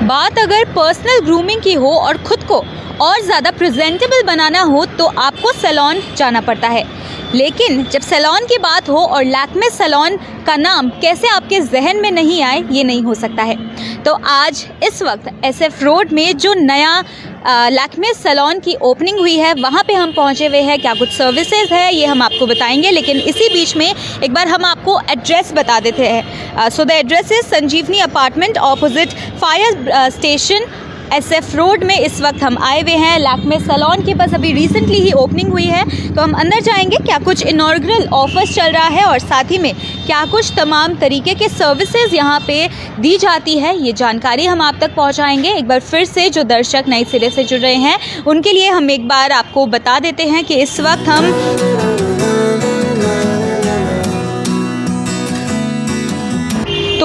बात अगर personal grooming की हो और ख़ुद को और ज़्यादा प्रेजेंटेबल बनाना हो तो आपको सैलून जाना पड़ता है। लेकिन जब सैलून की बात हो और लैक्मे सैलून का नाम कैसे आपके जहन में नहीं आए, ये नहीं हो सकता है। तो आज इस वक्त SF रोड में जो नया लैक्मे सैलून की ओपनिंग हुई है, वहाँ पे हम पहुँचे हुए हैं। क्या कुछ सर्विसेज है ये हम आपको बताएंगे, लेकिन इसी बीच में एक बार हम आपको एड्रेस बता देते हैं। So the address is Sanjeevani apartment opposite fire station SF road में इस वक्त हम आए हुए हैं। लैक्मे सैलून के पास अभी रिसेंटली ही ओपनिंग हुई है, तो हम अंदर जाएंगे। क्या कुछ इनॉग्रल ऑफर्स चल रहा है और साथ ही में क्या कुछ तमाम तरीके के सर्विसेज यहाँ पे दी जाती है, ये जानकारी हम आप तक पहुँचाएंगे। एक बार फिर से जो दर्शक नए सिरे से जुड़ रहे हैं उनके लिए हम एक बार आपको बता देते हैं कि इस वक्त हम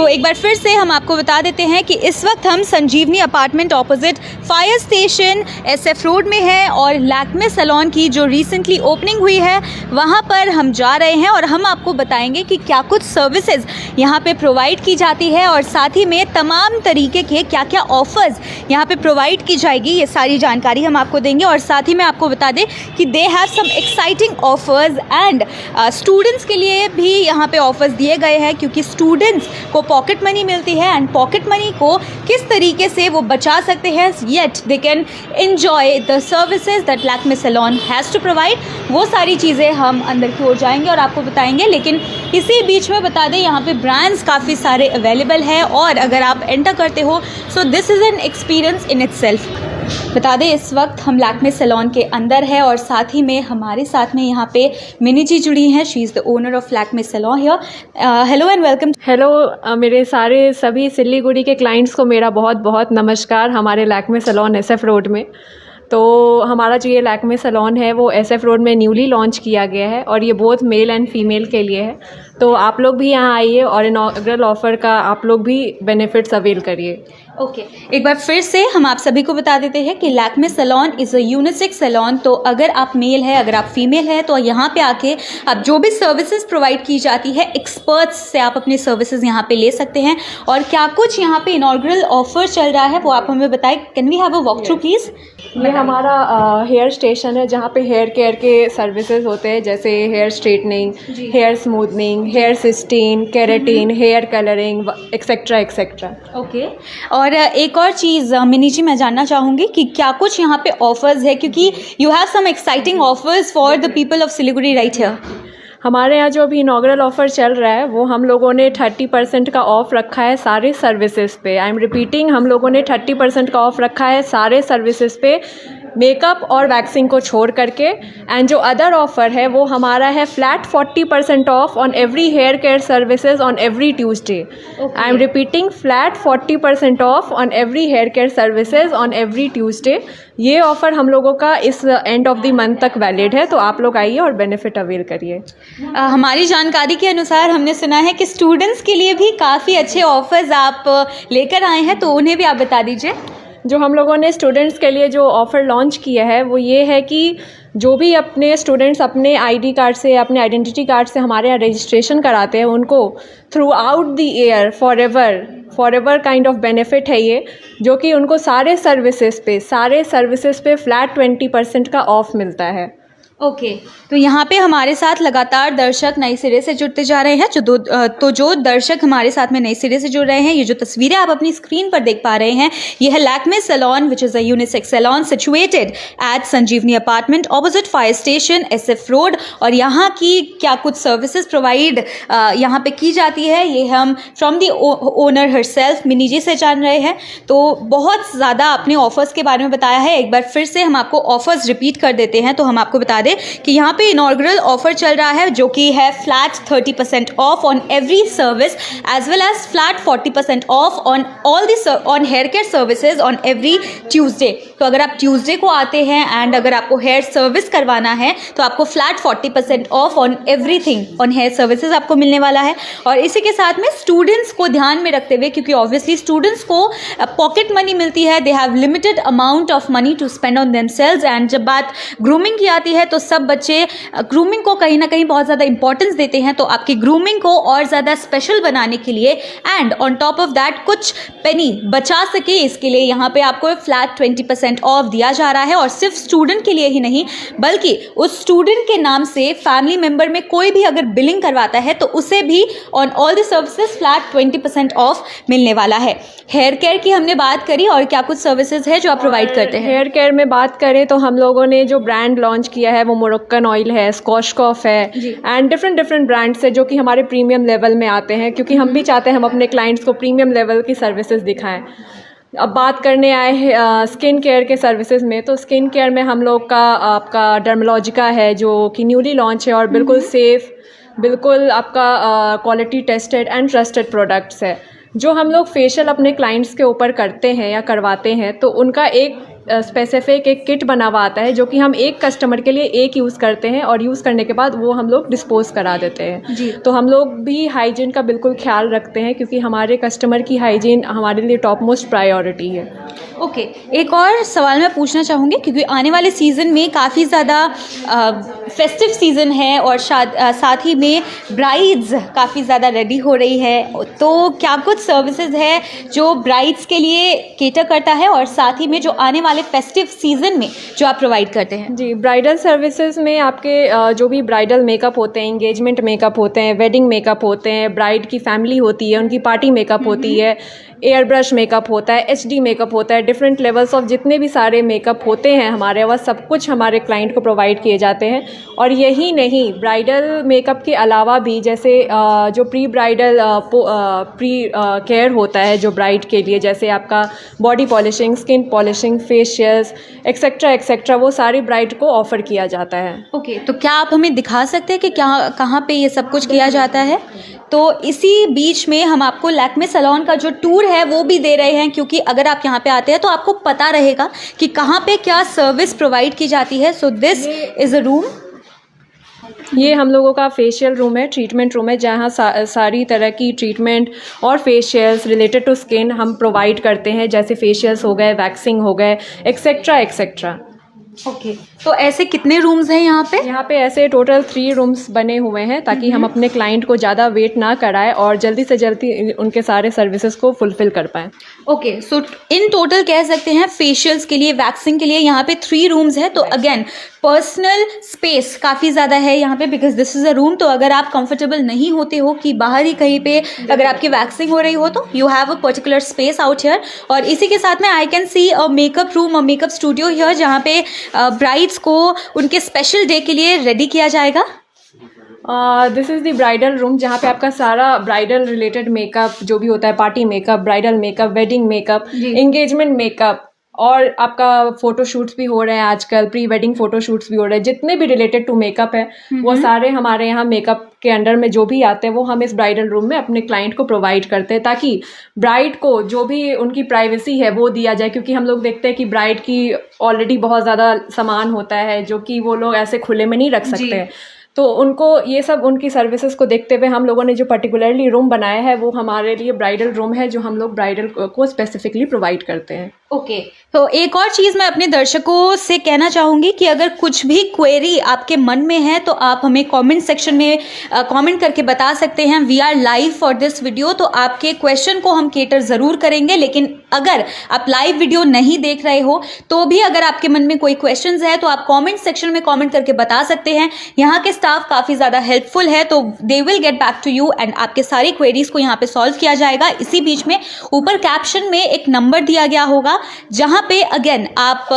एक बार फिर से हम आपको बता देते हैं कि इस वक्त हम Sanjivani apartment opposite fire station SF road में है और लैक्मे सैलून की जो रिसेंटली ओपनिंग हुई है वहां पर हम जा रहे हैं और हम आपको बताएंगे कि क्या कुछ सर्विसेज यहां पे प्रोवाइड की जाती है और साथ ही में तमाम तरीके के क्या क्या ऑफर्स यहां पे प्रोवाइड की जाएगी, ये सारी जानकारी हम आपको देंगे। और साथ ही में आपको बता दें कि they have some exciting offers and students के लिए भी यहाँ पे ऑफर्स दिए गए हैं, क्योंकि स्टूडेंट्स को पॉकेट मनी मिलती है एंड पॉकेट मनी को किस तरीके से वो बचा सकते हैं, yet they can enjoy the services that Lakme salon has to provide. वो सारी चीज़ें हम अंदर की ओर जाएंगे और आपको बताएंगे। लेकिन इसी बीच में बता दें यहाँ पे ब्रांड्स काफ़ी सारे अवेलेबल हैं और अगर आप एंटर करते हो so this is an experience in itself. बता दें इस वक्त हम लैक्मे सैलून के अंदर है और साथ ही में हमारे साथ में यहाँ पे मिनी जी जुड़ी हैं। She is the owner of Lakme salon here. Hello and welcome. Hello, मेरे सारे सभी सिल्लीगुड़ी के क्लाइंट्स को मेरा बहुत बहुत नमस्कार हमारे लैक्मे सैलून SF रोड में। तो हमारा जो ये लैक्मे सैलून है वो SF रोड में न्यूली लॉन्च किया गया है और ये बोथ मेल एंड फीमेल के लिए है। तो आप लोग भी यहाँ आइए और इनॉग्रल ऑफ़र का आप लोग भी बेनिफिट्स अवेल करिए। ओके, एक बार फिर से हम आप सभी को बता देते हैं कि Lakme salon is a unisex salon. तो अगर आप मेल है, अगर आप फीमेल है, तो यहाँ पे आके आप जो भी सर्विसेज प्रोवाइड की जाती है एक्सपर्ट्स से आप अपने सर्विसेज यहाँ पे ले सकते हैं। और क्या कुछ यहाँ पे इनॉग्रल ऑफर चल रहा है वो आप हमें बताएं। Can we have a walk through please? ये हमारा हेयर स्टेशन है जहाँ पे हेयर केयर के सर्विसेज होते हैं, जैसे hair straightening, hair smoothening, hair cysteine, keratin, hair colouring etcetera etcetera. Okay, और एक और चीज़ मिनी जी मैं जानना चाहूँगी कि क्या कुछ यहाँ पे ऑफर्स है, क्योंकि you have some exciting offers for the people of Siliguri right here. हमारे यहाँ जो अभी इनॉग्रल ऑफ़र चल रहा है वो हम लोगों ने 30% का ऑफ़ रखा है सारे सर्विसेज पे। आई एम रिपीटिंग, हम लोगों ने 30% का ऑफ़ रखा है सारे सर्विसेज पे, मेकअप और वैक्सिंग को छोड़ करके। एंड जो अदर ऑफ़र है वो हमारा है flat 40% off on every hair care services on every Tuesday. I am repeating, flat 40% off on every hair care services on every Tuesday. ये ऑफ़र हम लोगों का इस एंड ऑफ द मंथ तक वैलिड है, तो आप लोग आइए और बेनिफिट अवेल करिए। हमारी जानकारी के अनुसार हमने सुना है कि स्टूडेंट्स के लिए भी काफ़ी अच्छे ऑफर्स आप लेकर आए हैं, तो उन्हें भी आप बता दीजिए। जो हम लोगों ने स्टूडेंट्स के लिए जो ऑफ़र लॉन्च किया है वो ये है कि जो भी अपने स्टूडेंट्स अपने ID कार्ड से, अपने आइडेंटिटी कार्ड से हमारे यहाँ रजिस्ट्रेशन कराते हैं, उनको through out the year for ever kind of benefit है ये, जो कि उनको सारे सर्विसेज पे फ्लैट 20% का ऑफ़ मिलता है। ओके, तो यहाँ पे हमारे साथ लगातार दर्शक नए सिरे से जुड़ते जा रहे हैं। जो दर्शक हमारे साथ में नए सिरे से जुड़ रहे हैं, ये जो तस्वीरें आप अपनी स्क्रीन पर देख पा रहे हैं, ये है Lakme salon which is a unisex salon situated at Sanjeevani apartment opposite fire station SF road. और यहाँ की क्या कुछ सर्विसेज प्रोवाइड यहाँ पे की जाती है ये हम from the owner herself Mini ji से जान रहे हैं। तो बहुत ज़्यादा अपने ऑफर्स के बारे में बताया है। एक बार फिर से हम आपको ऑफर्स रिपीट कर देते हैं। तो हम आपको बता दें कि यहाँ पे इनॉग्रल ऑफर चल रहा है जो कि है flat 30% off on every service as well as flat 40% off on all on hair care services on every Tuesday. तो अगर आप ट्यूसडे को आते हैं एंड अगर आपको हेयर सर्विस करवाना है तो आपको flat 40% off on everything on hair services आपको मिलने वाला है। और इसी के साथ में स्टूडेंट्स को ध्यान में रखते हुए, क्योंकि ऑब्वियसली स्टूडेंट्स को पॉकेट मनी मिलती है, they have limited amount of money to spend on themselves. And जब बात ग्रूमिंग की आती है तो सब बच्चे ग्रूमिंग को कहीं ना कहीं बहुत ज़्यादा इंपॉर्टेंस देते हैं, तो आपकी ग्रूमिंग को और ज़्यादा स्पेशल बनाने के लिए and on top of that कुछ पेनी बचा सके इसके लिए यहाँ पे आपको फ्लैट 20% ऑफ दिया जा रहा है। और सिर्फ स्टूडेंट के लिए ही नहीं बल्कि उस स्टूडेंट के नाम से फैमिली मेम्बर में कोई भी अगर बिलिंग करवाता है तो उसे भी on all the services flat 20% of मिलने वाला है। हेयर केयर की हमने बात करी, और क्या कुछ सर्विसेज है जो आप प्रोवाइड करते हैं? हेयर केयर में बात करें तो हम लोगों ने जो ब्रांड लॉन्च किया है वो मोरक्कन ऑयल है, स्कॉशकॉफ है एंड डिफरेंट ब्रांड्स है जो कि हमारे प्रीमियम लेवल में आते हैं, क्योंकि हम भी चाहते हैं हम अपने क्लाइंट्स को प्रीमियम लेवल की सर्विसेज दिखाएं। अब बात करने आए हैं स्किन केयर के सर्विसेज में, तो स्किन केयर में हम लोग का आपका डर्मोलॉजिका है जो कि न्यूली लॉन्च है और बिल्कुल सेफ़, बिल्कुल आपका quality tested and trusted products है। जो हम लोग फेशियल अपने क्लाइंट्स के ऊपर करते हैं या करवाते हैं तो उनका एक स्पेसिफिक एक किट बना हुआ आता है जो कि हम एक कस्टमर के लिए एक यूज़ करते हैं और यूज़ करने के बाद वो हम लोग डिस्पोज करा देते हैं जी। तो हम लोग भी हाइजीन का बिल्कुल ख्याल रखते हैं क्योंकि हमारे कस्टमर की हाइजीन हमारे लिए टॉप मोस्ट प्रायोरिटी है। ओके, एक और सवाल मैं पूछना चाहूँगी क्योंकि आने वाले सीज़न में काफ़ी ज़्यादा फेस्टिव सीज़न है और साथ ही में ब्राइड्स काफ़ी ज़्यादा रेडी हो रही है, तो क्या कुछ सर्विसेज है जो ब्राइड्स के लिए केटर करता है और साथ ही में जो आने वाले फेस्टिव सीज़न में जो आप प्रोवाइड करते हैं? जी, ब्राइडल सर्विसेज में आपके जो भी ब्राइडल मेकअप होते हैं, इंगेजमेंट मेकअप होते हैं, वेडिंग मेकअप होते हैं, ब्राइड की फैमिली होती है, उनकी पार्टी मेकअप होती है, एयर ब्रश मेकअप होता है, एचडी मेकअप होता है, डिफरेंट लेवल्स ऑफ जितने भी सारे मेकअप होते हैं हमारे वह सब कुछ हमारे क्लाइंट को प्रोवाइड किए जाते हैं। और यही नहीं, ब्राइडल मेकअप के अलावा भी जैसे जो प्री ब्राइडल केयर होता है जो ब्राइड के लिए, जैसे आपका body polishing, skin polishing, facials etcetera वो सारी ब्राइड को ऑफ़र किया जाता है। ओके, तो क्या आप हमें दिखा सकते हैं कि कहाँ पे ये सब कुछ किया जाता है? तो इसी बीच में हम आपको लैक्मे सैलून का जो टूर है वो भी दे रहे हैं, क्योंकि अगर आप यहाँ पे आते हैं तो आपको पता रहेगा कि कहाँ पे क्या सर्विस प्रोवाइड की जाती है। So this is a room. ये हम लोगों का फेशियल रूम है, ट्रीटमेंट रूम है, जहाँ सारी तरह की ट्रीटमेंट और फेशियल्स रिलेटेड टू स्किन हम प्रोवाइड करते हैं, जैसे फेशियल्स हो गए, वैक्सिंग हो गए, एक्सेट्रा। ओके, तो ऐसे कितने रूम्स हैं यहाँ पे? यहाँ पे ऐसे टोटल 3 रूम्स बने हुए हैं ताकि हम अपने क्लाइंट को ज़्यादा वेट ना कराएं और जल्दी से जल्दी उनके सारे सर्विसेज को फुलफ़िल कर पाएँ। ओके, सो इन टोटल कह सकते हैं फेशियल्स के लिए, वैक्सिंग के लिए यहाँ पे 3 रूम्स हैं। तो अगेन पर्सनल स्पेस काफ़ी ज़्यादा है यहाँ पे, because this is a room. तो अगर आप कंफर्टेबल नहीं होते हो कि बाहर ही कहीं पे अगर आपकी वैक्सिंग हो रही हो तो you have a particular space out here. और इसी के साथ में I can see a makeup room, a makeup studio here, जहाँ पे ब्राइड्स को उनके स्पेशल डे के लिए रेडी किया जाएगा। This is the bridal room, जहाँ पे आपका सारा ब्राइडल रिलेटेड मेकअप जो भी होता है, party makeup, bridal makeup, wedding makeup, engagement makeup, और आपका फ़ोटोशूट्स भी हो रहे हैं आजकल, प्री वेडिंग फ़ोटोशूट्स भी हो रहे हैं, जितने भी रिलेटेड टू मेकअप है वो सारे हमारे यहाँ मेकअप के अंडर में जो भी आते हैं वो हम इस ब्राइडल रूम में अपने क्लाइंट को प्रोवाइड करते हैं, ताकि ब्राइड को जो भी उनकी प्राइवेसी है वो दिया जाए। क्योंकि हम लोग देखते हैं कि ब्राइड की ऑलरेडी बहुत ज़्यादा सामान होता है जो कि वो लोग ऐसे खुले में नहीं रख सकते हैं, तो उनको ये सब उनकी सर्विसेज को देखते हुए हम लोगों ने जो पर्टिकुलरली रूम बनाया है वो हमारे लिए ब्राइडल रूम है, जो हम लोग ब्राइडल को स्पेसिफिकली प्रोवाइड करते हैं। ओके, तो एक और चीज़ मैं अपने दर्शकों से कहना चाहूँगी कि अगर कुछ भी क्वेरी आपके मन में है तो आप हमें कमेंट सेक्शन में कमेंट करके बता सकते हैं। We are live for this video, तो आपके क्वेश्चन को हम केटर ज़रूर करेंगे। लेकिन अगर आप लाइव वीडियो नहीं देख रहे हो तो भी अगर आपके मन में कोई क्वेश्चंस है तो आप कमेंट सेक्शन में कमेंट करके बता सकते हैं। यहाँ के स्टाफ काफ़ी ज़्यादा हेल्पफुल है, तो they will get back to you and आपके सारी क्वेरीज को यहाँ पे सॉल्व किया जाएगा। इसी बीच में ऊपर कैप्शन में एक नंबर दिया गया होगा जहाँ पे अगेन आप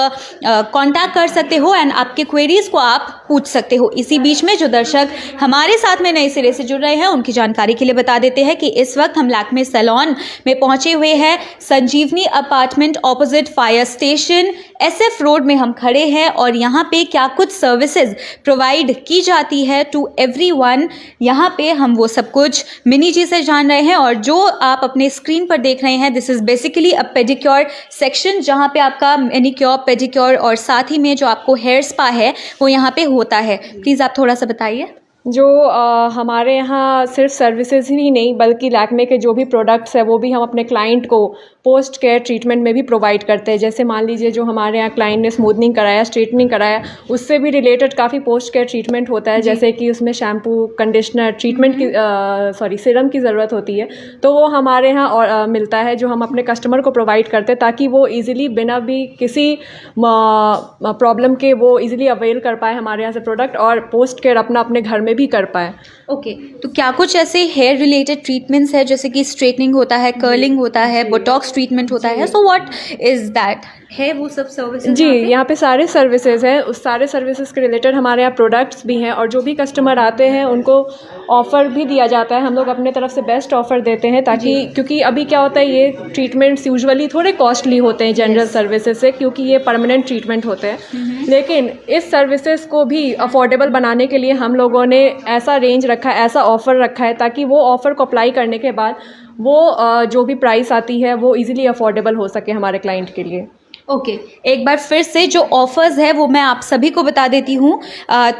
कांटेक्ट कर सकते हो एंड आपके क्वेरीज को आप पूछ सकते हो। इसी बीच में जो दर्शक हमारे साथ में नए सिरे से जुड़ रहे हैं उनकी जानकारी के लिए बता देते हैं कि इस वक्त हम लैक्मे सैलून में पहुंचे हुए हैं। Sanjivani apartment opposite fire station SF road में हम खड़े हैं और यहाँ पे क्या कुछ सर्विसेज प्रोवाइड की जाती है टू एवरीवन, यहाँ पे हम वो सब कुछ मिनी जी से जान रहे हैं। और जो आप अपने स्क्रीन पर देख रहे हैं this is basically a pedicure section, जहाँ पे आपका मैनिक्योर, पेडिक्योर और साथ ही में जो आपको हेयर स्पा है वो यहाँ पे होता है। प्लीज़ आप थोड़ा सा बताइए। जो हमारे यहाँ सिर्फ सर्विसेज ही नहीं बल्कि लैक्मे के जो भी प्रोडक्ट्स है वो भी हम अपने क्लाइंट को पोस्ट केयर ट्रीटमेंट में भी प्रोवाइड करते हैं। जैसे मान लीजिए जो हमारे यहाँ क्लाइंट ने स्मूथनिंग कराया, स्ट्रेटनिंग कराया, उससे भी रिलेटेड काफ़ी पोस्ट केयर ट्रीटमेंट होता है, जैसे कि उसमें शैम्पू, कंडीशनर, ट्रीटमेंट की सीरम की ज़रूरत होती है, तो वो हमारे यहाँ मिलता है, जो हम अपने कस्टमर को प्रोवाइड करते हैं, ताकि वो ईज़िली बिना भी किसी प्रॉब्लम के वो ईज़िली अवेल कर पाए हमारे यहाँ से प्रोडक्ट, और पोस्ट केयर अपना अपने घर में भी कर पाए। ओके तो क्या कुछ ऐसे हेयर रिलेटेड ट्रीटमेंट्स है, जैसे कि स्ट्रेटनिंग होता है, कर्लिंग होता है, बोटॉक्स ट्रीटमेंट होता है, सो व्हाट इज़ दैट, है वो सब सर्विसेज? जी, यहाँ पे सारे सर्विसेज हैं। उस सारे सर्विसेज के रिलेटेड हमारे यहाँ प्रोडक्ट्स भी हैं, और जो भी कस्टमर आते हैं उनको ऑफ़र भी दिया जाता है। हम लोग अपने तरफ से बेस्ट ऑफ़र देते हैं, ताकि क्योंकि अभी क्या होता है, ये ट्रीटमेंट्स यूजुअली थोड़े कॉस्टली होते हैं जनरल सर्विसेज से, क्योंकि ये परमानेंट ट्रीटमेंट होते हैं। लेकिन इस सर्विसेज को भी अफोर्डेबल बनाने के लिए हम लोगों ने ऐसा रेंज रखा है, ऐसा ऑफ़र रखा है, ताकि वो ऑफ़र को अप्लाई करने के बाद वो जो भी प्राइस आती है वो ईज़िली अफोर्डेबल हो सके हमारे क्लाइंट के लिए। ओके एक बार फिर से जो ऑफर्स है वो मैं आप सभी को बता देती हूँ।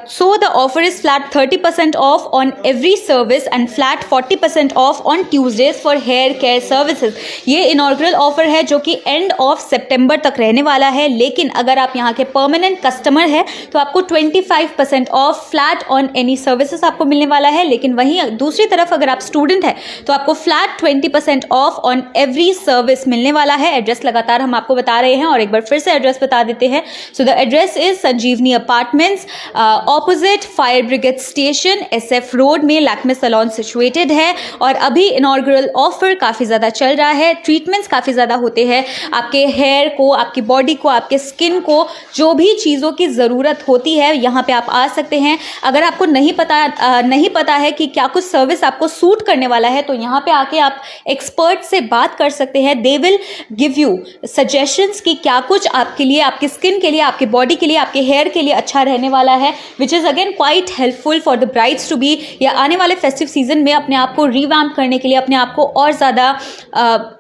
So the offer is flat 30% off on every service and flat 40% off on Tuesdays for hair care services. ये इनॉग्रल ऑफर है जो कि एंड ऑफ सितंबर तक रहने वाला है, लेकिन अगर आप यहाँ के परमानेंट कस्टमर है तो आपको 25% of flat on any services आपको मिलने वाला है। लेकिन वहीं दूसरी तरफ अगर आप स्टूडेंट है तो आपको flat 20% of on every service मिलने वाला है। एड्रेस लगातार हम आपको बता रहे हैं और एक बार फिर से एड्रेस बता देते हैं। So the address is Sanjeevani apartments, opposite fire brigade station, SF road में लैक्मे सैलून सिचुएटेड है। और अभी इनॉग्रल ऑफर काफ़ी ज़्यादा चल रहा है, ट्रीटमेंट्स काफ़ी ज़्यादा होते हैं। आपके हेयर को, आपकी बॉडी को, आपके स्किन को जो भी चीज़ों की ज़रूरत होती है यहाँ पे आप आ सकते हैं। अगर आपको नहीं पता है कि क्या कुछ सर्विस आपको सूट करने वाला है तो यहाँ पे आके आप एक्सपर्ट से बात कर सकते हैं। They will give you suggestions कि क्या कुछ आपके लिए, आपकी स्किन के लिए, आपकी बॉडी के लिए, आपके हेयर के लिए अच्छा रहने वाला है, which is again quite helpful for the brides to be, या आने वाले फेस्टिव सीजन में अपने आप को रिवैम्प करने के लिए, अपने आप को और ज़्यादा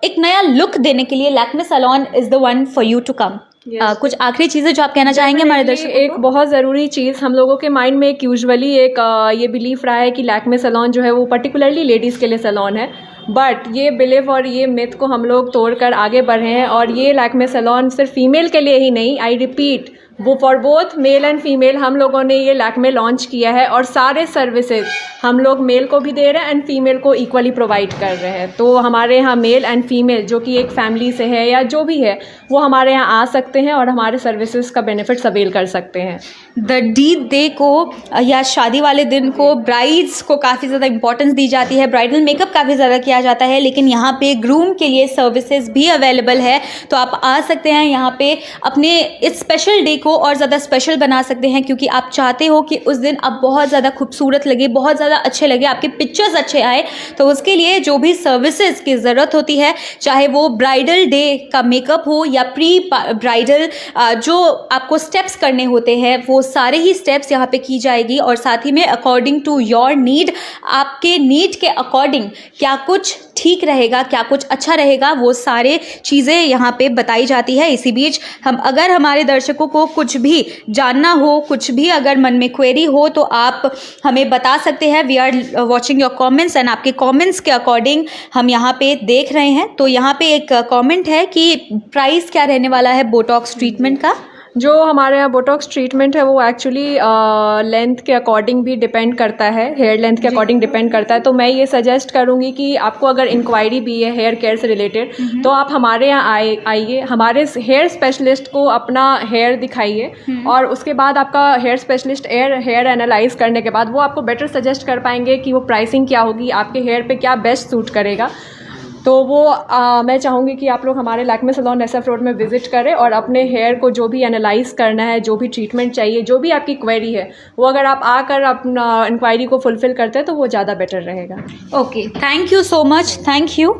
एक नया लुक देने के लिए Lakme salon is the one for you to come. कुछ आखिरी चीज़ें जो आप कहना चाहेंगे हमारे दर्शकों को? एक बहुत ज़रूरी चीज़ हम लोगों के माइंड में एक यूजुअली एक ये बिलीफ रहा है कि लैक्मे सैलून जो है वो पर्टिकुलरली लेडीज़ के लिए सैलून है, बट ये बिलीव और ये मिथ को हम लोग तोड़कर आगे बढ़े हैं। और ये लैक्मे सैलून सिर्फ फीमेल के लिए ही नहीं, आई रिपीट, वो for both male and female हम लोगों ने ये लैक्मे लॉन्च किया है। और सारे सर्विसेज हम लोग मेल को भी दे रहे हैं एंड फीमेल को इक्वली प्रोवाइड कर रहे हैं। तो हमारे यहाँ मेल एंड फीमेल जो कि एक फैमिली से है या जो भी है वो हमारे यहाँ आ सकते हैं और हमारे सर्विसेज का बेनिफिट्स अवेल कर सकते हैं। द D-Day को या शादी वाले दिन को ब्राइड्स को काफ़ी ज़्यादा इंपॉर्टेंस दी जाती है, ब्राइडल मेकअप काफ़ी ज़्यादा किया जाता है, लेकिन यहाँ पे ग्रूम के लिए सर्विसेज भी अवेलेबल है। तो आप आ सकते हैं यहाँ पे, अपने इस स्पेशल डे को और ज़्यादा स्पेशल बना सकते हैं, क्योंकि आप चाहते हो कि उस दिन आप बहुत ज़्यादा खूबसूरत लगे, बहुत ज़्यादा अच्छे लगे, आपके पिक्चर्स अच्छे आए। तो उसके लिए जो भी सर्विसेज की ज़रूरत होती है, चाहे वो ब्राइडल डे का मेकअप हो या प्री ब्राइडल जो आपको स्टेप्स करने होते हैं, वो सारे ही स्टेप्स यहाँ पे की जाएगी। और साथ ही में अकॉर्डिंग टू योर नीड, आपके नीड के अकॉर्डिंग क्या कुछ ठीक रहेगा, क्या कुछ अच्छा रहेगा, वो सारे चीज़ें यहाँ पे बताई जाती है। इसी बीच अगर हमारे दर्शकों को कुछ भी जानना हो, कुछ भी अगर मन में क्वेरी हो तो आप हमें बता सकते हैं। We are watching your comments and आपके कमेंट्स के अकॉर्डिंग हम यहाँ पे देख रहे हैं। तो यहाँ पे एक कमेंट है कि प्राइस क्या रहने वाला है बोटॉक्स ट्रीटमेंट का? जो हमारे यहाँ बोटॉक्स ट्रीटमेंट है वो एक्चुअली लेंथ के अकॉर्डिंग भी डिपेंड करता है, हेयर लेंथ के अकॉर्डिंग डिपेंड करता है। तो मैं ये सजेस्ट करूँगी कि आपको अगर इंक्वायरी भी है हेयर केयर से रिलेटेड तो आप हमारे यहाँ आइए, हमारे हेयर स्पेशलिस्ट को अपना हेयर दिखाइए और उसके बाद आपका हेयर स्पेशलिस्ट हेयर एनालाइज करने के बाद वो आपको बेटर सजेस्ट कर पाएंगे कि वो प्राइसिंग क्या होगी, आपके हेयर पे क्या बेस्ट सूट करेगा। तो वो मैं चाहूँगी कि आप लोग हमारे लैक्मे सैलून SF रोड में विज़िट करें और अपने हेयर को जो भी एनालाइज करना है, जो भी ट्रीटमेंट चाहिए, जो भी आपकी क्वेरी है, वो अगर आप आकर अपना इंक्वायरी को फुलफ़िल करते हैं तो वो ज़्यादा बेटर रहेगा। Okay, thank you so much, thank you.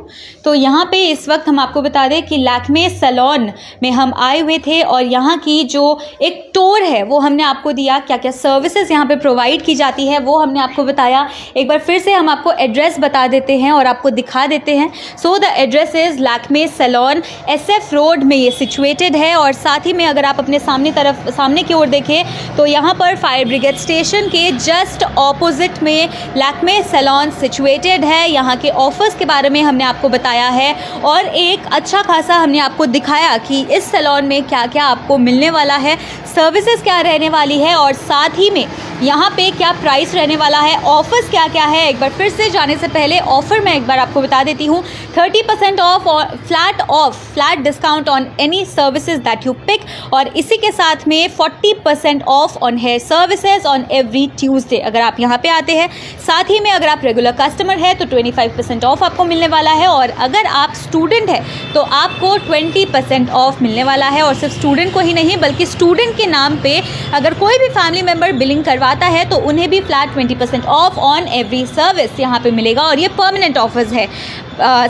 तो यहाँ पे इस वक्त हम आपको बता दें कि लैक्मे सैलून में हम आए हुए थे और यहाँ की जो एक टूर है वो हमने आपको दिया, क्या क्या सर्विसेज यहाँ पे प्रोवाइड की जाती है वो हमने आपको बताया। एक बार फिर से हम आपको एड्रेस बता देते हैं और आपको दिखा देते हैं। So the address is Lakme salon, SF road में ये सिचुएटेड है। और साथ ही में अगर आप अपने सामने की ओर देखें तो यहाँ पर फायर ब्रिगेड स्टेशन के जस्ट ऑपोजिट में लैक्मे सैलून सिचुएटेड है। यहाँ के ऑफर्स के बारे में हमने आपको बताया है और एक अच्छा खासा हमने आपको दिखाया कि इस सैलून में क्या क्या आपको मिलने वाला है, सर्विसेज क्या रहने वाली है और साथ ही में यहाँ पे क्या प्राइस रहने वाला है, ऑफर्स क्या क्या है। एक बार फिर से जाने से पहले ऑफ़र मैं एक बार आपको बता देती हूँ, 30% ऑफ और flat discount on any services that you pick, और इसी के साथ में 40% off on hair services on every Tuesday अगर आप यहाँ पे आते हैं। साथ ही में अगर आप रेगुलर कस्टमर है तो 25% ऑफ आपको मिलने वाला है, और अगर आप स्टूडेंट है तो आपको 20% ऑफ मिलने वाला है। और सिर्फ स्टूडेंट को ही नहीं बल्कि स्टूडेंट के नाम पे अगर कोई भी फैमिली मेम्बर बिलिंग करवाता है तो उन्हें भी flat 20% of on every service यहाँ पे मिलेगा, और ये परमानेंट ऑफर्स है।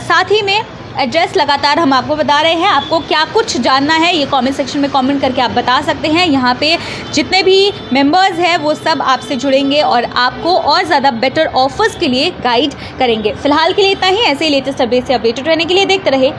साथ ही में एड्रेस लगातार हम आपको बता रहे हैं, आपको क्या कुछ जानना है ये कमेंट सेक्शन में कमेंट करके आप बता सकते हैं। यहाँ पे जितने भी मेंबर्स हैं वो सब आपसे जुड़ेंगे और आपको और ज़्यादा बेटर ऑफर्स के लिए गाइड करेंगे। फिलहाल के लिए इतना ही। ऐसे ही लेटेस्ट अपडेट से अपडेटेड रहने के लिए देखते रहे